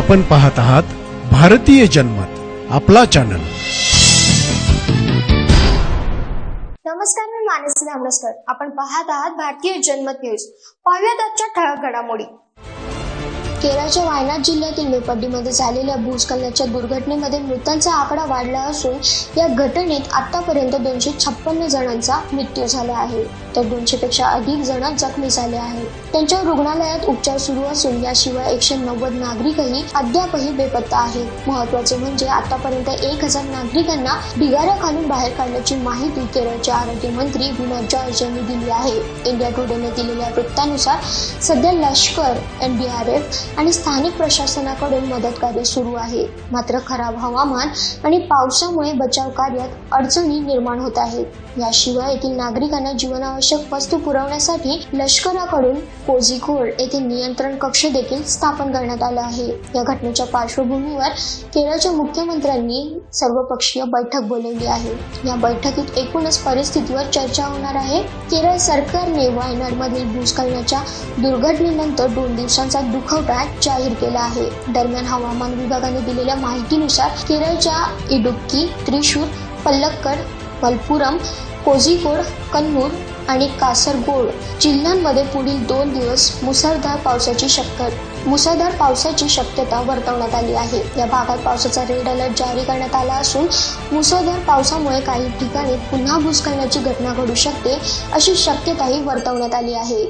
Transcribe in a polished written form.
आपण पाहत आहात भारतीय जनमत, आपला चॅनल। नमस्कार, मी मानसी धामरसकर। आपण पाहत आहात भारतीय जनमत न्यूज। पाहूयात आजच्या ठळक घडामोडी। केरळच्या वायनाड जिल्ह्यातील मेपड्डीमध्ये झालेल्या भूस्खलनाच्या दुर्घटनेमध्ये मृतांचा आकडा वाढला असून या घटनेत आतापर्यंत 256 जणांचा मृत्यू झाला आहे, तर 200 पेक्षा अधिक जण जखमी झाले आहेत। त्यांच्यावर रुग्णालयात उपचार सुरू असून याशिवाय 190 नागरिकही अद्यापही बेपत्ता आहेत। महत्त्वाचे म्हणजे आतापर्यंत 1000 नागरिकांना ढिगाऱ्याखालून बाहेर काढण्याची माहिती केरळचे आरोग्य मंत्री विनोद जॉर्ज यांनी दिली आहे। इंडिया टुडेने दिलेल्या वृत्तानुसार सध्या लष्कर, NDRF आणि स्थानिक प्रशासनाकडून मदत कार्य सुरू आहे। मात्र खराब हवामान आणि पावसामुळे बचाव कार्यात अडचणी निर्माण होत आहेत। याशिवाय येथील नागरिकांना जीवनावश्यक वस्तू पुरवण्यासाठी लष्कराकडून कोझिकोड येथे नियंत्रण कक्ष देखील स्थापन करण्यात आला आहे। या घटनेच्या पार्श्वभूमीवर केरळच्या मुख्यमंत्र्यांनी सर्वपक्षीय बैठक बोलावली आहे। या बैठकीत एकूणच परिस्थितीवर चर्चा होणार आहे। केरळ सरकारने वायनाडमधील भूस्खलनाच्या दुर्घटनेनंतर 2 दिवसांचा दुखवटा जाहीर केला आहे। दरम्यान हवामान विभागाने दिलेल्या माहितीनुसार केरळच्या इडुक्की, त्रिशूर, पलक्कड, मलप्पुरम, कोझिकोड, कन्नूर आणि कासरगोड जिल्ह्यांमध्ये पुढील 2 दिवस मुसळधार पावसाची शक्यता वर्तवण्यात आली आहे। या भागात पावसाचा रेड अलर्ट जारी करण्यात आला असून मुसळधार पावसामुळे काही ठिकाणी पुन्हा भूस्खलनाची घटना घडू शकते अशी शक्यताही वर्तवण्यात आली आहे।